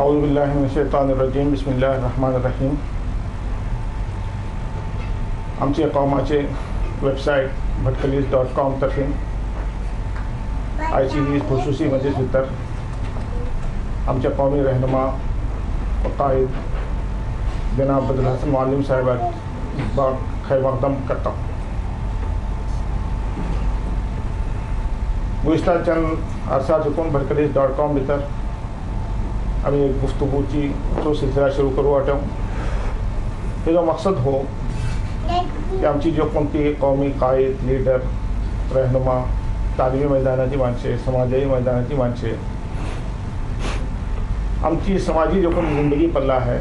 اعوذ باللہ من الشیطان الرجیم بسم اللہ الرحمن الرحیم. आमचे कौमाचे वेबसाईट भटकलीस.com तर्फे आयची ही खुसूसी मजलिस भितर आमच्या कौमी रहनुमा व कायद जनाब अब्दुल हसन मुअल्लिम साहिब खैर मकदम करता हूँ. गुज़िश्ता चंद अरसा चुकून भटकलीस.com भितर आम्ही एक गुफ्तगूची तो सिलसिला सुरू करू वाटून हेजो मकसद हो की आमची जो कोणती कौमी कायद लीडर रहनुमा तालिमी मैदानाची माणसे समाजाची मैदानाची माणसे आमची समाजी जो कोणती ज़िंदगी पल्ला है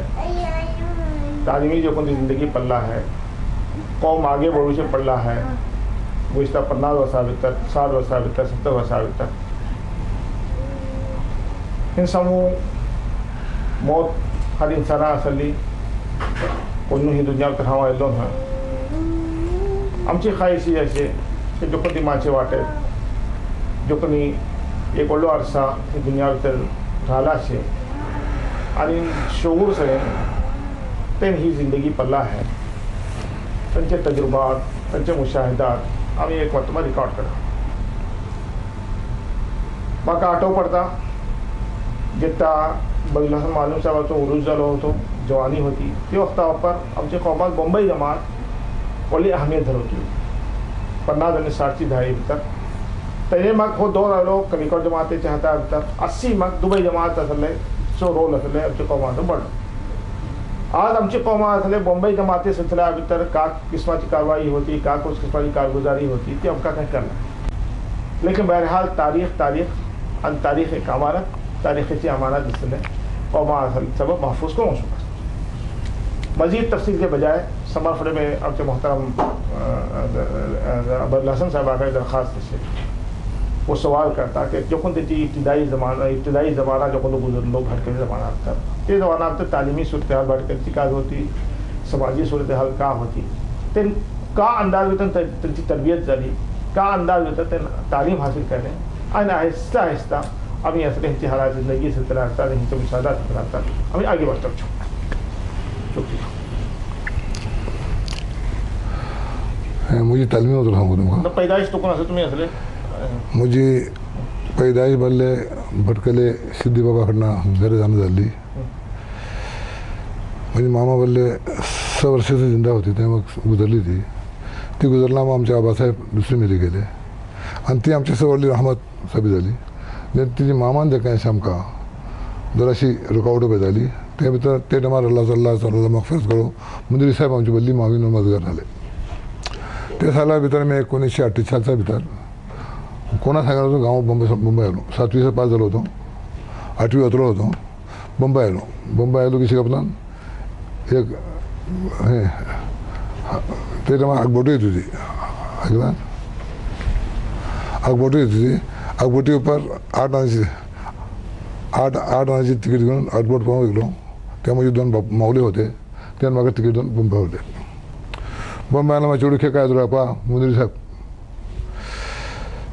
तालिमी जो कोणती ज़िंदगी पल्ला है कौम आगे बढ़ूचे पडला है गुज़िश्ता 50 वर्षा भितर 60 वर्षा भितर 70 वर्षा भितर इन समूह मौत हर इंसाना असली कोण ही दुनिया रावं येयलो ना. आमची ख्वाहिश ही अशी की जो कोणी माचे वाटे जो कोणी एक व्हडलो अरसा ही दुनिया भितर रावला शे आनी शऊर सगळें तेन ही जिंदगी पल्ला है तांचे तजुर्बात तांचे मुशाहिदात आमी एक वतमा रिकॉर्ड करा. म्हाका आठव पडटा जेन्ना अब्दुल हसन मुअल्लिम साहेबाचो उरूज जालो होतो जवानी होती ते वक्ता वापर आमच्या कौमात बंबई जमात व्हडली अहमियत धरवली 50 आनी 60ची दहाई भितर. तेणे म्हाका हो दौर आयलो कलिकट जमातीच्या हाता भितर 80 म्हाका दुबय जमात आसले चो रोल आसले आमच्या कौमाचो बरो. आज आमची कौमा आसले बंबई जमाती सिलसिल्या भितर का किस्माची कारवाई होती का कुछ किस्माची कारगुजारी होती ती आमकां कांय कळना. लेकिन बहरहाल तारीख आनी तारीख एक अमानत तारीखी अमानत इसलिए कौमा सबक महफूज को मौसू. मज़ीद तफसील के बजाय समरफड़े में आपके मोहतरम अब्दुल हसन साहब का दरख्वास्त से वो सवाल करता कि जो कुछ इब्तदाई ज़माना जो कुछ गुजर लोग भटकली ज़माना तक ये ज़माना तक तालीमी सूरत हाल भटकली का होती समाजी सूरत हाल का होती तेन का अंदाज में त्यांची तरबियत झाली का अंदाज में तालीम हासिल करणे आणि आहिस्ता आहिस्ता आम्ही असले ह्यांची हालात जिंदगी सिलसिला असतात ह्यांच्या मुशाहादात असतात आम्ही आगे बढ़ता छो. मुझे तालीमी होतो ना पैदाइश तो कोण असं तुम्ही असले मुझे पैदाइश बदले भटकले सिद्धी बाबाकडनं घरी जाणं झाली. म्हणजे मामा बदले 6 वर्षाची जिंदा होती ते मग गुजरली ती गुजरला मग आमचे आबासाहेब दुसरी मेली गेले आणि ती आमची सवडली रहमत साबी झाली. तिची मामान जे काय आमकां जराशी रुकावट पळय जाली ते भितर ते टायमार अल्लाह मगफिरत करूं मुदीर साहेब आमची बदली मावीन मजगार जाले. ते साला भितर मी 1948 भितर कोणा सांगलो होतो गांव मुंबय आलो 7वी पास जालो होतो 8वी वतलो होतो मुंबय आलो की शिकपणान एक हे ते टायमार आगबोटी येत होती आयकलां आगबोटी येत होती आगबोटी ऊपर 8 आणांची तिकीट घेऊन आगबोट पाहून गेलो. त्या माझे 2 माऊले होते त्यानं म्हाका तिकीट देऊन बंबय व्हरले. बंबय आला म्हाजे चेडूं काय आदरो आपा मुदीर साहेब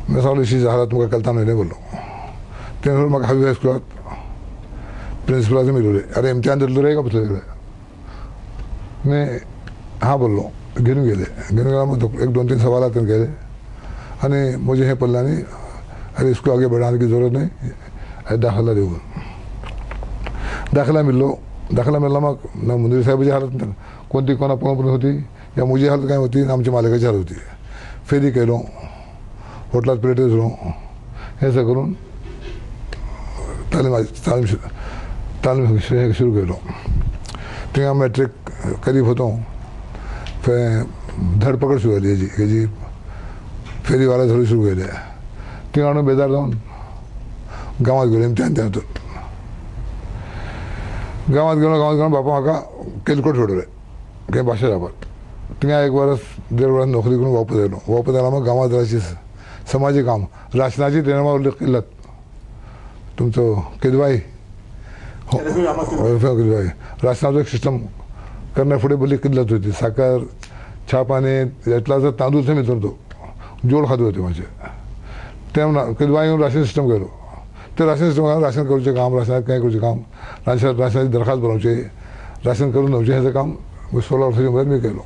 मैं सांगलो इशी हालात तुमकां कळता न्हय बोललो. तेणें म्हाका हावी हायस्कुलांत प्रिंसिपलाचे मेळिल्ले अरे इम्तिहान दिल्लो रे का पुसले मैं हाँ बोललो घेऊन गेले मग 1-2-3 सवाल तेणें केले आनी म्हजें हें पडलें आनी अरे इसको आगे बढ़ाने की ज़रूरत नहीं दाखला देऊ. दाखला मिळला मग ना मुदीर साहेबाची हालत कोणती कोणा पळोवंक होती या मुजी हालत काय होती आमची मालकाची हालत होती. फेरी केलो हॉटेलात प्लेटी दिलो हें सगळें करून तालीम सुरू केलो. थिंगा मॅट्रीक करीब होतो धडपकड सुरू जाली हेजी फेरीवाला थोडी सुरू केले. थिंगा हाडून बेजार जावन गांवांत गेलो इम्तिहान त्या हातून गांवांत गेलो बापा म्हाका केलकोट सोडले खंय भाशा जावपाक. थिंगा 1 वर्स 1.5 वर्स नोकरी करून वापस आयलो मग गांवांत जराशी समाजीक काम राशनाची तेन्ना उल्लेख केल्यात तुमचो केदवाई राशनाचो एक सिस्टम करण्या फुडें बरी किल्लत होती. साखर छाप आनी येतला तांदूळ थंय मिळतो तो जोड खाते होते माझे ते केदवाई राशन सिस्टम केलो. ते ते राशन सिस्टम राशन करूचे काम राशनात काय करूचे काम राशनाची दरखास्त बनवचे राशन करून नवचे हेचं काम 16 वर्षाची उमेर मी केलो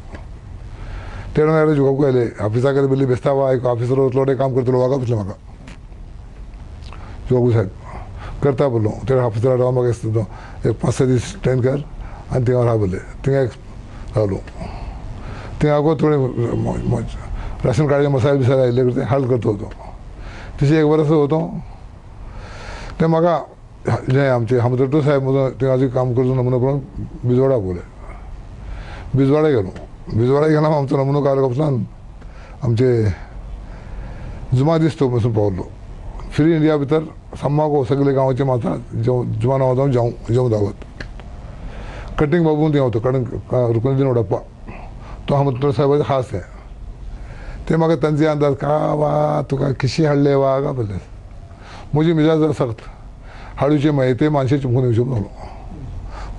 तेणें मेळ्ळे जुगाबू आयले ऑफिसा कडेन बिल्ली बेसता वा एक ऑफिसर वतलो काम करतलो वागा पुसलें म्हाका जुगाबू साहेब करता बोल्लो ते ऑफिसराक राव म्हाका दिसता एक 5-6 दीस ट्रेन कर आनी थिंगा राव बोल्ले थिंगा एक रावलो थिंगा आगो थोडे राशन कार्डाचे मसाले बिसाले आयिल्ले करते हाल्ड करता होतो तशें एक वर्स होतो ते म्हाका जे आमचे हमदर्दो साहेब म्हजो थिंगा काम करचो नमुनो करून बिजवाडा बोले बिजवाडा गेलो बिजवाडा गेलो आमचो नमुनो काडलो कडच्यान आमचे जुमा दीस तो पसून पावलो फ्री इंडिया भितर सामाको सगळे गांवाचे माता जुमा नांवां जेवण दावत कटिंग बाबून थंय होतो रुकनुद्दीन उडप्पा तो हमदर्दो साहेबाचो खास ते म्हाका तांचे अंदाज का वा तुका किशी हाडले वा काय बोल्ले म्हजी मिजाज सख्त हाडूचे माहिती मानशे चिमकून येवचे म्हणलो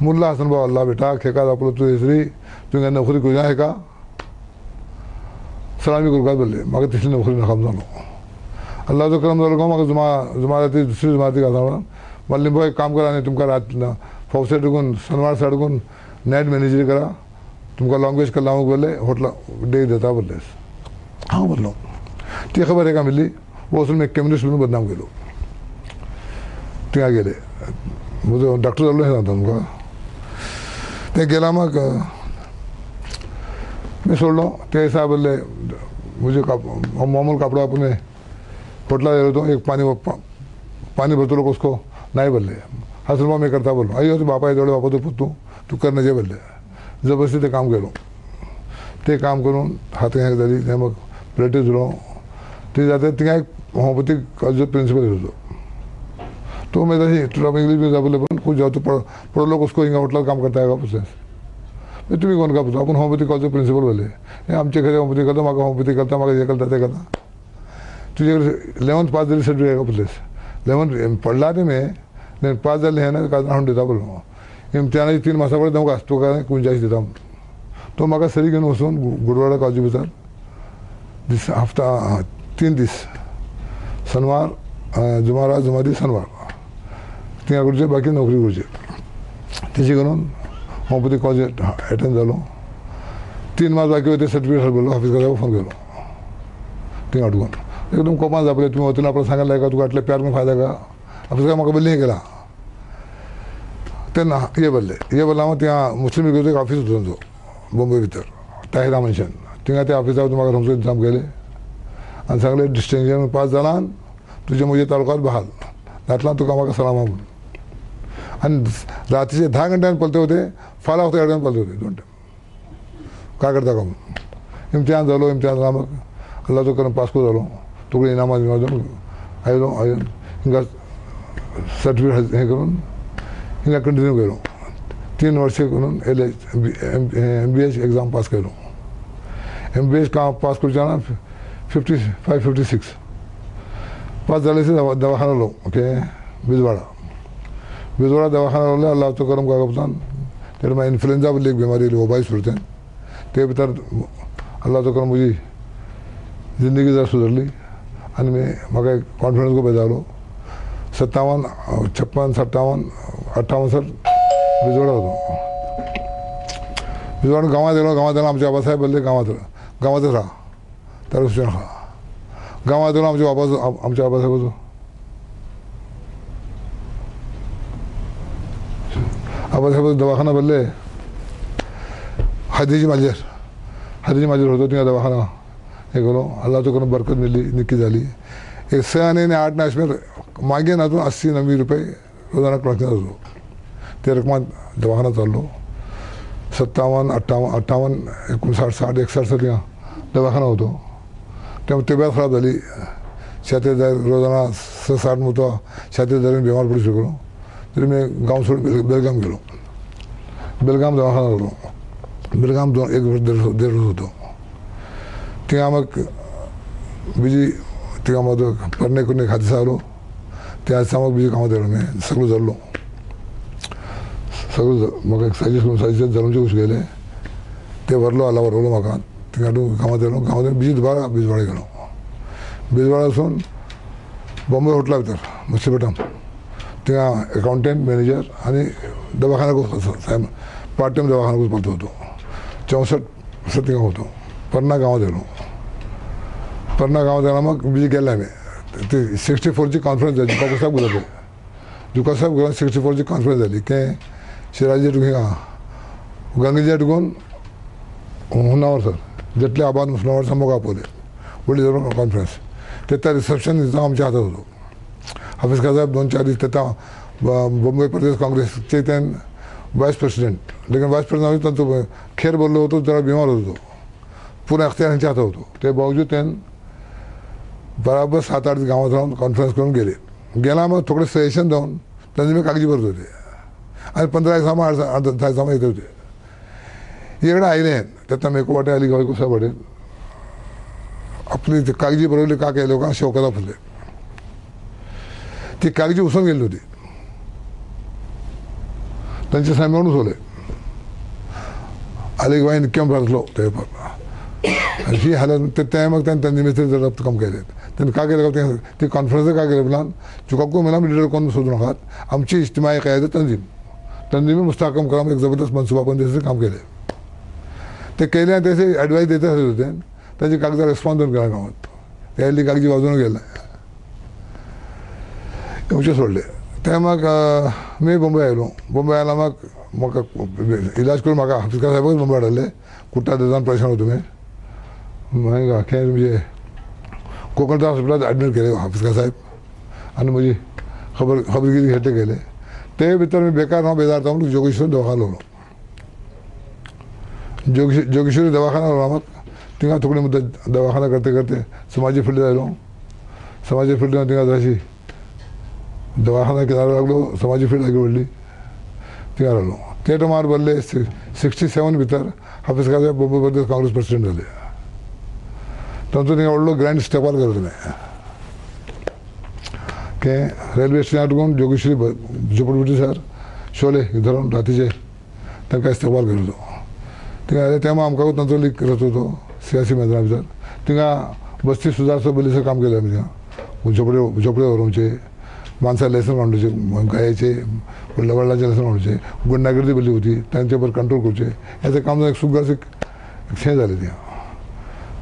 मुल्ला हसन भाऊ अल्लाह बेटा खेका आपलो तू येसरी तुवें नोकरी करूं हेका सलामी करूं काय बोल्ले म्हाका तिसरी नोकरी नाकाम जालो अल्लाहचो करम जालो गो म्हाका जुमाराती दुसरी जुमाराती घालता म्हणून माल्ली एक काम करा आनी तुमकां रात फावसे डुकून शनवार साडकून नायट मॅनेजरी करा तुमकां लँग्वेज कल्ला हांव बोल्ले होटला डे देता बोल्ले हांव बोल्लो ती खबर एका मिल्ली वचून एक कम्युनिस्ट म्हणून बदनाम केलो थिंगा गेले म्हजो डॉक्टर जाल्लो हें सांगता तुमकां ते गेला म्हाका मी सोडलो ते दिसा बोल्ले म्हजे मामूल कापडो आपूण होटला गेलो तो एक पानी भरतलो कसको नाही बोल्ले हसरमा मैं करता बोलो अयो तो बापा येदोळे बापा तो पुत्तू तू कर नजे बोल्ले जबरदस्ती ते काम केलो ते काम करून हात हें जाली ते मग प्लेटी जुळो ते जाता थिंगा एक होमिओपॅथीक कॉलेजो प्रिंसिपल येतो तो मैं तशी तुला इंग्लिश में बोले पण कुछ जाओ तो पढ़ो उसको हिंगा होटल काम करता है का मैं तुम्ही कोण का पुतो आपण होमिओपॅथी कॉलेजो प्रिंसिपल बोले हे आमचे खरे होमिओपॅथी करता म्हाका होमिओपॅथी करता म्हाका हे करता ते करता तुझे 11th पास जाली सर्टिफिकेट का पुतलेस 11th पडला ते मैं 5 जाले हे ना हाडून दिता बोलो इम्तिहानाची 3 मासा पडे तुका तुका 49 दिता तो म्हाका सरी घेवन वचून गुडवाडा कॉलेजी भितर दीस हफ्ता 3 दीस शनवार जुमारा जुमारी शनवार थिंगा करचे बाकी नोकरी करचे तेची करून होमिओपॅथी कॉलेज अटेंड जालो 3 मास बाकी होते सर्टिफिकेट बोल्लो ऑफिसकाराक फोन केलो थिंगा हाडून एकदम कोपान जापले तुम्ही वतून आपल्याला सांगायला का तुका आटले प्यार में फायदा का ऑफिसकार म्हाका बोल्ली हें केला तेन्ना हे बोल्ले हांव थिंगा मुस्लीम लीगेचो एक ऑफिस होतो तांचो बॉम्बे भितर ताहिरा मेन्शन थिंगा त्या ऑफिसाक म्हाका समजून इंतजाम केले आनी सांगले डिस्टिंक्शन पास जाला तुजे म्हजे तालुकात बहाल नातला तुका म्हाका सलामा म्हणून आनी रातीचे 10 घंट्यान पलते होते फाल्यां वखद 8 पलते होते 2 टायम काय करता का म्हणून इम्तिहान जालो इम्तिहान जालो म्हाका अल्लाचो करम पास को जालो तुकडे इनामां दिवन आयलो हिंगा सर्टिफिकेट हें करून हिंगा कंटिन्यू केलो 3 वर्सां करून MBA एग्जाम पास केलो MBA पास करचे 55-56 पास जाले दवाखाना लो ओके बिजवाड़ा दवाखाना रोले अल्लाह तो करम कागपतान तेरे में इन्फ्लुएंजा बोली एक बीमारी वबाई सुरते ते भितर अल्लाह तो करम मुझी जिंदगी जरा सुधरली आणि मी म्हाका एक कॉन्फिडन्स को बेजालो 57, 56, 57, 58 सर बिजवाड़ा होतो बिजवाड़ा गांवात येलो आमचे बाबासाहेब बोलले गांवात राहा तर सुचना खा गांवात येलो आमचे बाबासाहेबाचो आबासाहेबाचो दवाखाना बोलले हादीची माजेर होतो थिंगा दवाखाना हे केलो अल्लाह तो करून बरकत मिली निक्की जाली एक 6 आनी 8 नाशमेर मागे नातून 80-90 रुपये रोजाना कलेक्शन जालो ते रकमान दवाखाना चाललो 57, 58, 59, 60, 61 थिंगा दवाखाना होतो तेव्हा तब्येत खराब जाली छाती रोजाना 60 मुतो छाती धरून बीमार पडू शकलो तरी मी गांव सोडून बेलगाम गेलो बेलगाम दवाखाना जालो बेलगाम 1 वर्ष 1.5 वर्ष होतो थिंगा म्हाका बिजी थिंगा म्हाजो परने कुन्ने हादसा जालो त्या दिसा म्हाका बिजी कामात येलो मैं सगळो जाल्लो सगळो म्हाका एक सायजीस जालूनचे उस गेले ते व्हरलो आला व्हरलो म्हाका थिंगा कामात येलो कामात बिजी दुबारा बिजवाडा गेलो बिजवाडा वचून बॉम्बे होटला भितर मच्छीपेटान थिंगा अकाउंटंट मॅनेजर आनी दवाखान्याक पार्ट टायम दवाखान्याक वचपाचो होतो 64 वर्सां थिंगा होतो पर्ना गांवांत येलो पर्ना गांवांत येला मग बीज गेले आमी ती 64ची कॉन्फरन्स जाली जुका साहेब उलयले जुका साहेब घरान 64ची कॉन्फरन्स जाली के शिराजी हिंगा गंगेजी टुकून हुनावर सर जेटले आबाद हुनावर समोग आपले व्हडली जावन कॉन्फरन्स तेता रिसेप्शन दिसा आमच्या हातात होतो हाफिज खान साहेब 2-4 दीस तेता बॉम्बे प्रदेश काँग्रेसचे ते वायस प्रेसिडेंट लेकिन वायस प्रेसिडेंट तांचो खेर भरलो होतो जरा बिमार होतो पूर्ण अख्तियार हांच्या हातात होतो ते बावजूद त्यान बराबर 7-8 दीस गांवांत रावन कॉन्फरन्स करून गेला मग थोडे सजेशन जावन तांचे मी कागजी भरत होते आनी 15 दिसां 8 दिसां येत होते इकडे आयले तेन्ना मेको वाटे आली गोंय कुसा वाटेन आपली कागजी बरवली का केले लोकांक शौकता फुले ती कागजी उसोन गेल्ली होती तांचे सायमन उसवले आली गोंयान कॅम्प घातलो ते ही हालत ते मग त्यांनी मिस्त्री जडप काम केले त्यांनी का केलं ती कॉन्फरन्स का केले प्लान चुकाको मिला लीडर कोण सोडू नकात आमची इज्तिमाई क़यादत तंजीम मुस्तहकम कराम एक ज़बरदस्त मनसूबाबंदी से काम केले ते केले आणि त्याचे ॲडवाईस देत होते त्याची कागदा रिस्पॉन्स दोन केला गावात त्याली कागजी बाजून गेला येवचे सोडले ते मग मी बॉम्बे आयलो बॉम्बे आयला मग म्हाका इलाज करून म्हाका हाफिज खान साहेबच बॉम्बे हाडले कुट्टा देजान परेशान होतो मागीर आख्या म्हणजे कोकणच्या हॉस्पिटलांत ॲडमीट केले हाफिज खान साहेब आनी म्हजी खबरगिरी घेतले गेले ते भितर मी बेकार हांव बेजार जावन जोगेश्वरी दवाखाना व्हरो जोगेश्वरी दवाखाना व्हरो मग थिंगा थोडी मुद्दत दवाखाना करते करते समाजी फील्ड जालो समाजी फील्ड थिंगा जराशी दवाखाना किनारो लागलो समाजी फील्ड आगे व्हडली थिंगा रावलो ते टायमार बरले 67 भितर हाफिज खान साहेब बॉम्बे प्रदेश काँग्रेस प्रेसिडेंट जाले तांचो थिंगा व्हडलो ग्रँड स्टेपार केलो ताणें के रेल्वे स्टेशनार वचून जोगेश्वरी झोपडपट्टी सर शोले धरून रातीचे तांकां इस्तेमाल केलो तो थिंगा तेन्ना आमकां तांचो लीक करत होतो सियासी मैदाना भितर थिंगा बस्ती सुदार सबलीचं काम केलें आमी थिंगा झोपडे व्हरोवचे माणसां लेसन मांडूचे गायेचे व्हडल्या व्हडल्याचे लेसन मांडूचे गुंडागर्दी बरी होती तांचे बरें कंट्रोल करचे हें काम एक सुगास एक हें जालें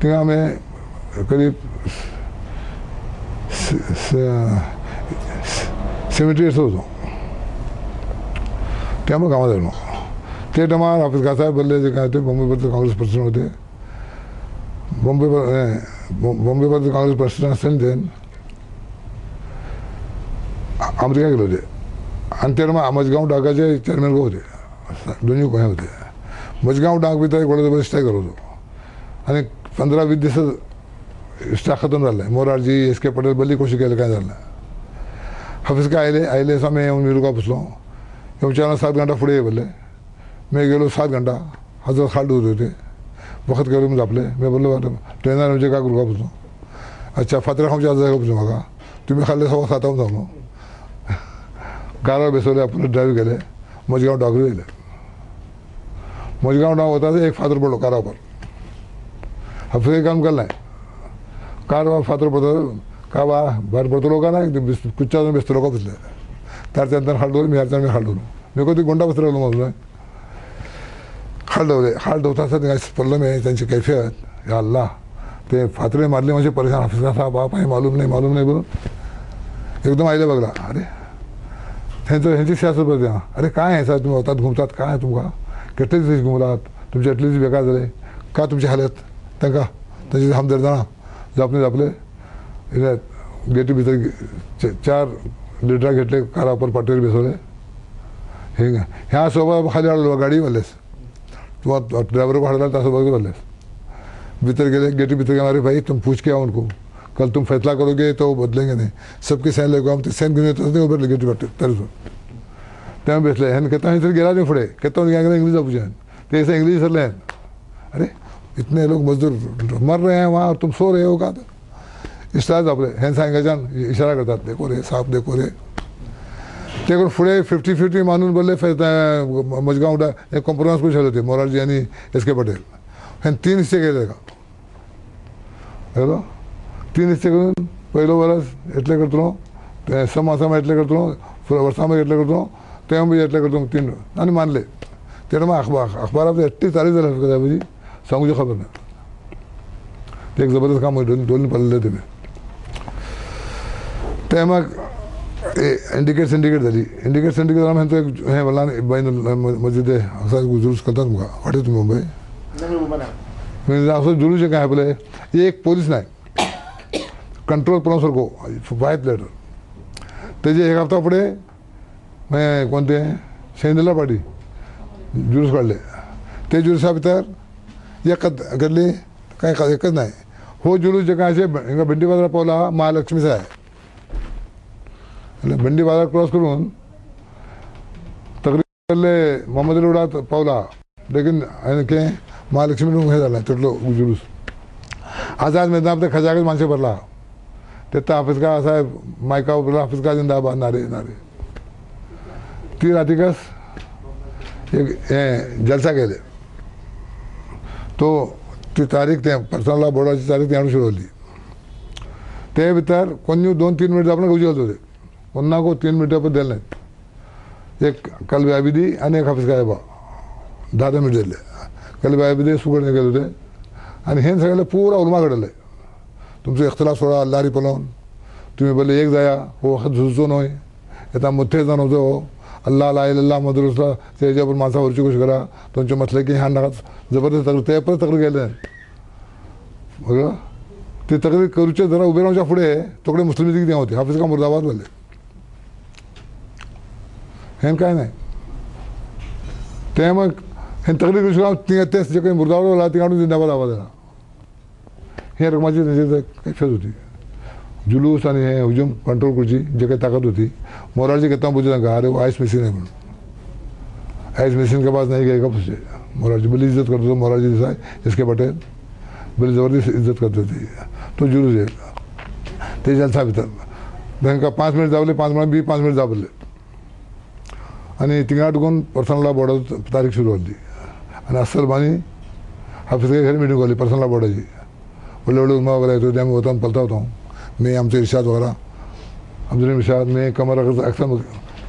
थिंगा आमी करीब 70 years होतो ते आम्ही गावात आलो ते टायमार हाफिज खान साहेब बोलले जे काय ते बॉम्बे प्रदेश काँग्रेस प्रेसिडेंट होते बॉम्बे प्रदेश काँग्रेस प्रेसिडेंट असताना ते अमेरिका गेले होते आणि ते टायमार मजगांव डाकाचे चेअरमॅन होते दोन्ही गोंया होते मजगांव डाक भितर एक व्हडलो स्ट्रायक जालो आणि 15-20 दीस स्टाक खतम जाल्ले मोरारजी एस.के. पटेल बल्ली कोशिश केले काय जालें हाफिज का आयले सो मैं मिरुका पुसलो येवच्यान 7 घंटा फुडें येयले मैं गेलो 7 घंटा हजर खाल दूर होते वखत करून जापले मैं बोललो ट्रेनर म्हणजे का गुरगा पुसलो अच्छा फातरा खावचे आज जागा पुसलो म्हाका तुम्ही खाल्ले 7:15 जालो कारार बेसवले आपण ड्रायव्ह केले मजगांव डागरी येयले मजगांव डाव वता एक फातर पडलो कारावर हाफिज काम केलें कार फातर पडतो का बा भायर पडतलो का ना कुच्चा बेसतलो का पुसले तार तेन्ना हाल दवरलो मी हाल दवरलो मी कधी गोंडा बसलो मग हाल दवरता आसता थिंगा पडलो मी तांची कैफियत या अल्लाह ते फातरे मारले मातशे परेशान हाफिज साहब बाप हांवें मालूम नाही बोलून एकदम आयले बघला अरे हेंची सियासत बघ अरे काय आहे सर तुम्ही वतात घुमतात काय तुमकां कितले दीस घुमलात तुमचे इतले दीस बेकार जाले का तुमची हालत तांकां तांची हमदर्दाना जापले गेटी भितर 4 लिटरां घेतले कारापर पाटेर बेसवले ह्या सोबत खाली हाडलो गाडी व्हरलेस तू ड्रायव्हर को हाडला तासोबत व्हरलेस भीतर गेले गेटी भीतर गए अरे भाई तुम पूछ के आओ उनको कल तुम फैसला करोगे तो बदलेंगे नहीं सबके सैन लेको हम सैन घेऊन येतो ते उभे गेटी वाटते तरीसून तेव्हा बेसले ह्यान केता थंय गेला नाही फुडें केता इंग्लीश जावचे ते इंग्लीश सरले अरे इतने लोग मजदूर मर रहे हैं वहाँ और तुम सो रहे हो का इस तरह आपले हें सांगायच्यान इशारा करतात देखो रे साहब देखो रे ते करून फुडें 50-50 मानून बोलले मजगांव हे कॉम्प्रोमाइज करून शकले होते मोरारजी आणि एस.के. पटेल हे 3 हिस्से केले का हॅलो 3 हिस्से करून पहिलो वरस एटले करतलो सम एटले करतलो वर्सामध्ये घेतलं करतो तेव्हा बी घेतलं करतो 3 आणि मानले तेव्हा मग अखबारात 38 तारीख झाली कदापि सांगूची खबर नाही ते एक जबरदस्त काम दोन्ही पडलेलं ते ते मग इंडिकेट सिंडिकेट झाली इंडिकेट सिंडिकेट झाला म्हणतो एक हे मला बाईन मस्जिद आहे असा जुलूस करतात मग वाटत तुम्ही मुंबई म्हणजे असं जुलूस काय आपलं एक पोलीस नाही कंट्रोल सारखो वाय प्लेटर त्याचे एक हप्ता पुढे मग कोणते शेंदला पाटी जुलूस काढले ते जुलूसा भितर एकच घडली काय एकच नाही हो जुलूस जे काय असे भेंडी बाजार पावला महालक्ष्मीचा आहे भेंडी बाजार क्रॉस करून तकरीबले मोहम्मद रोडात पावला लेकिन के महालक्ष्मी हे झाला तिथलो जुलूस आझाद मैदान ते खजागच माणसे भरला तिथं हाफिज का साहेब मायका उभला हाफिज का जिंदाबाद नारे नारे ती रातिकच एक हे जलसा केले तो ती तारीख ते पर्सनल बोर्डाची तारीख त्यानं सुरू झाली ते भितर कोणी 2-3 मिनिट आपण गवजी घालत होते पुन्हा को 3 मिनिटं पण दिले नाहीत एक कलबे आबिदी आणि एक हाफिज कायबा 10 मिनिट दिले कलबे आबिदी सुगडणे गेले होते आणि हे सगळ्याला पुरा उलमा घडलं तुमचं इख्तलाफ सोडा अल्लारी पलावून तुम्ही बोलले एक जाया हो वखत झुजतो नव्हे येता मुठ्ठे जाण होतो हो अल्लाह ला इल्लल्लाह मदरुसला त्याच्यावर माणसावरची गोष्ट करा तुमचे म्हटलं की ह्या नाकात जबरदस्त तक्रार ते परत तक्रार गेले बघा ते तक्रार करूचे जरा उभे राहूच्या पुढे तोकडे मुस्लिम किती होते हाफिज का मुर्दाबाद बोलले हे काय नाही ते मग हे तक्रार करू तेच जे काही मुर्दाबाद बोला ती काढून जिंदाबाद आवाज दिला हे रकमाची कैफियत होती जुलूस आणि हे हुजूम कंट्रोल करूची जे काही ताकद होती मोरारजी कहता पूछे अरे वो आइस मशीन है म्हणून आइस मशीन के पास नहीं गएगा पूछे मोरारजी बड़ी इज्जत करते थे मोरारजी देसाई इसके पटेल बड़ी ज़बरदस्त इज्जत करते थे तो जुलूस आहे ते जलसा भितर त्यांना 5 मिनिट जावले 5 मिनिट जावले आणि तिंगा टुकून पर्सनला बोर्डाची तारीख सुरू झाली आणि अस्सल बानी हाफिज के घरी मीटिंग झाली पर्सनला बोर्डाची बड़े बड़े उलमा वगैरह येतो त्यामुळे होता पलता होता हूँ मैं आमचे इर्शाद वगैरह अब्दुल इर्शाद मैं कमर अक्सर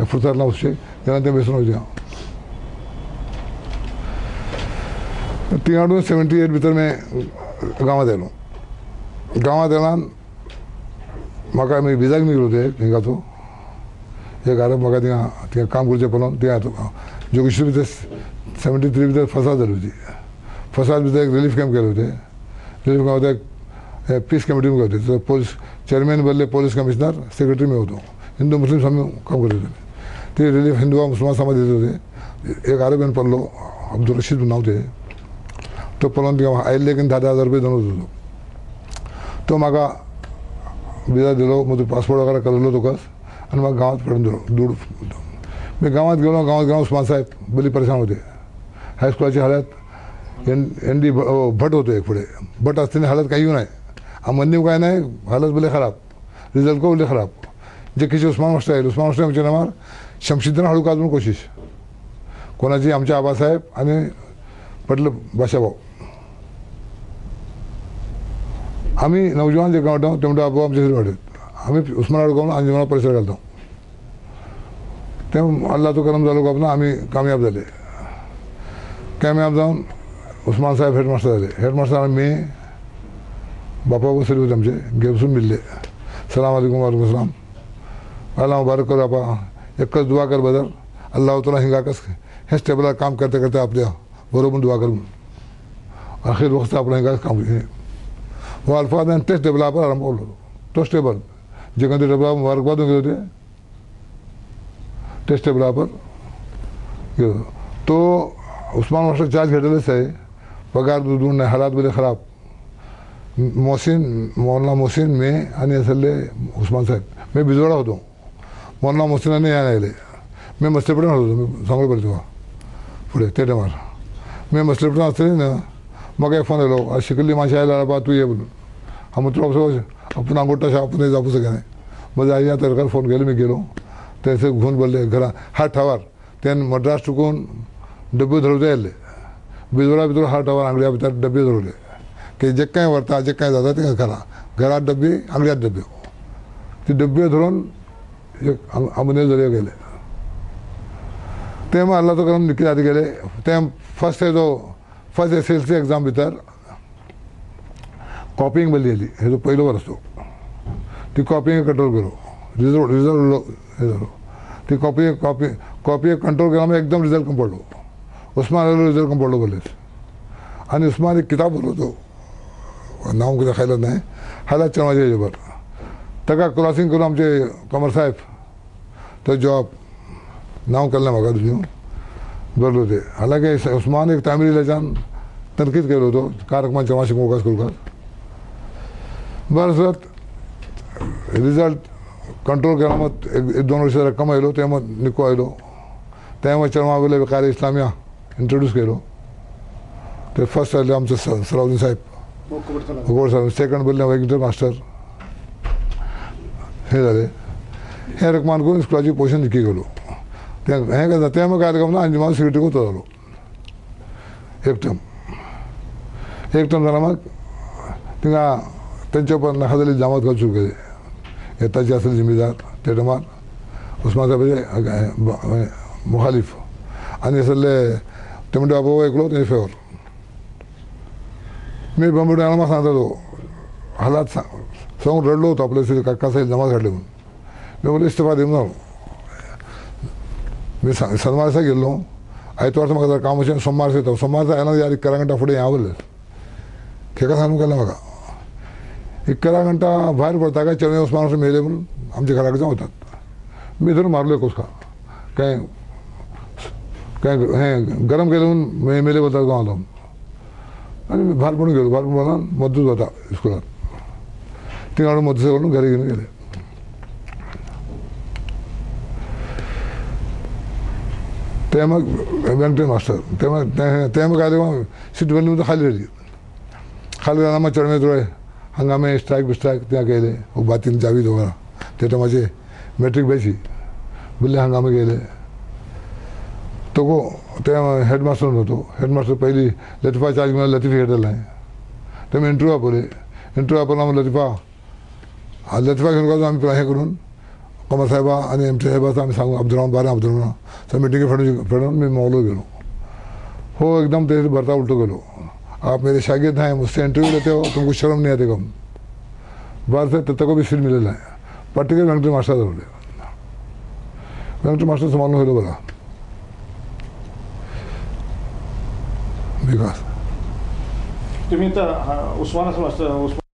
फुर्सत ना उससे त्यांना ते बेसून होते तिंगाडून 78 भितर मैं गावात आलो म्हाका मी विजाक निघलो होते थिंगाचो एक अरब म्हाका थिंगा काम करचें पडून थिंगा जोगेश्वरी भितर 73 भितर फसाद जाली होती फसाद भितर एक रिलीफ कॅम्प केले होते रिलीफ कॅम्प होता पीस कमिटी में होते तो पुलिस चेयरमैन बदले पुलिस कमिश्नर सेक्रेटरी में होतो हिंदू मुस्लिम सामने काम करत होते ते रिलीफ हिंदू मुसलमान समाज देत होते एक आरोपीन पडलो अब्दुल रशीद नाव ते तो पळून तेव्हा आयले की 10,000 रुपये दोन होतो तो म्हाका विजा दिलो मग पासपोर्ट वगैरे करलो तो कस आणि मग गावात पडून दिलो दूर मी गावात गेलो गावात उस्मान साहेब बरी परेशान होते हायस्कूलची हालत एनडी भट होतो एक पुढे भट असताना हालत काही नाही मंदी काय नाही हालत बोले खराब रिझल्ट को बोले खराब जे किसी उस्मान मास्टर आहे उस्मान मास्टर आमचे नावार शमशीद्दीन हाडूक अजून कोशिश कोणाची आमचे आबासाहेब आणि पटलं बाशाभाऊ आम्ही नवजवान जे गावतो ते म्हणतो आबा आमच्या घरी वाटत आम्ही उस्मान हाडूक अंजुमना परिसर घालतो ते अल्लाह तो करम झालो का आम्ही कामयाब झाले कामयाब जाऊन उस्मान साहेब हेडमास्टर झाले हेडमास्टर मी बापा बसले होते आमचे गेवसून मिळले सलाम वालेकुम वालेकुम सलाम अल्लाह मुबारक करो आपा एकच दुआ कर बदल अल्लाह तुला हिंगाकस हेच टेबलार काम करते करते आपल्या बरोबर दुआ करून आखिर वक्त आपलं हिंगाकस काम वो अल्फाज तेच टेबला पर आराम बोललो तोच टेबल जे कोणते टेबला मुबारकबाद गेले होते तेच टेबला पर गेलो तो उस्मान मास्टर चार्ज घेतलेलेच आहे पगार दूर नाही हालात बोले खराब मौलाना मोहसिन मी आणि असले उस्मान साहेब मी बिजवाडा होतो मौलाना मोहसिनाने या आले मी मसलेपटण होतो मी सांगू पडतो पुढे ते टायमार मी मसलेपटण असतली ना मग एक फोन आलो आज शिकली माणसं यायला बा तू ये बोलून हा मग तुला आपण अंगोटा शा आपण जापू सगळं नाही मग आई या तरकार फोन केले मी गेलो त्याचे घेऊन बोलले घरा हा ठावार त्यानं मद्रास चुकून डबे धरवता येले बिजवाडा भितर हा ठावार आंगड्या भितर डबे धरवले की जे काय वरता जे काय जाता ते करा घरात डबे आंगड्यात डबे ते डबे धरून एक आंबोनेर दर्या गेले ते अल्ला तो करून कितें जाता गेले ते फर्स्ट SSLC एग्जाम भितर कॉपिंग बरी येयली हेजो पयलो वर्स तो ती कॉपिंग कंट्रोल करो रिजल्ट हे जालो ती कॉपी कंट्रोल केला मागीर एकदम रिजल्ट कमी पडलो उस्मान रिजल्ट कमी पडलो बोलेस आनी उस्मान एक किताब बरो तो नांव कितें खायला न्हय हायला चेडवाचे हेजे बर ताका क्रॉसींग करून आमचे कमर साहेब तो जॉब नांव केल्लें म्हाका तुजें बरलो ते हालांकी उस्मान एक तामिळ इलाजान तनकीद केलो तो कार्यक्रमान चेडवां शिकोवपाक स्कूलकार बरें सर रिजल्ट कंट्रोल केला मग एक 2 वर्ष रक्कम आयलो ते मग निको आयलो ते मग चेडवां वयले कार्य इस्लामिया इंट्रोड्यूस केलो ते फर्स्ट आयले आमचे सलाउद्दीन साहेब गोड साहेब सेकंड बोलले वेगवेगळे मास्टर हे जाले हे रकमान करून स्कुलाची पोजिशन निकी गेलो ते हें करता ते मग कार्यक्रम ना अंजुमान सिक्रेटरीक तो जालो एक टर्म जाला मग थिंगा तेंचे उपरांत नाखाजली जमात घालूंक सुरू केली येताचे आसले जिम्मेदार ते टायमार उस्मान साहेबाचे मुखालीफ आनी आसले ते म्हणटा बाबा एकलो तेजे फेवर मी बंबडे म्हाका सांगतालो हालात सांगून रडलो होतो आपल्या काका साहेब जमात काडले म्हणून मी बोले इस्तिफा दिवंक ना मी सनमार दिसा गेल्लो आयतवार म्हाका जर काम अशें सोमार येता सोमार येना यार 11 घंटा फुडें हांव उरलें तेका सांगून केलें म्हाका 11 घंटा भायर पडता काय चेडवे उस्मान मेले म्हणून आमच्या घरा कडेन वतात मी धरून मारलो कोसका काय हें गरम केलें म्हणून मेले वतात गांवांत आनी भायर पडून गेलो भायर पडून मद्दूच वता स्कुलान थिंगा हाडून मद्दूस व्हरून घरा घेवन गेले ते मग वेंकटेश मास्टर ते मग आले सीट व्हरली खाली राहिली खाली रावना मग चेडवे तुळे हंगामे स्ट्रायक त्या गेले बातीन चावी दवरा ते टायमाचे मॅट्रीक बेची बुल्ले हंगामे गेले तो ते हेडमास्टर नव्हतो हेडमास्टर पहिली लतिफा चार्ज म्हणून लतिफी हेड जालें ते इंटरव्यू आपले इंटरव्यू आपला मग लतिफा घेवन वचून आमी हें करून कमर साहेबा आनी आमचे साहेब आसा आमी सांगू अब्दुलरहमान सो मिटिंगे फेडून मी मोगलो गेलो हो एकदम तेरे भरता उल्टो गेलो आप मेरे शागिर्द हैं मुझसे इंटरव्यू लेते हो तुमको शर्म नहीं आती कम बाहर से तब तक भी सीट मिलेला है पर्टिकुलर वेंकटेश मास्टर बोले वेंकटेश मास्टर से मालूम हो बोला विकास तुम्ही तर उस्मान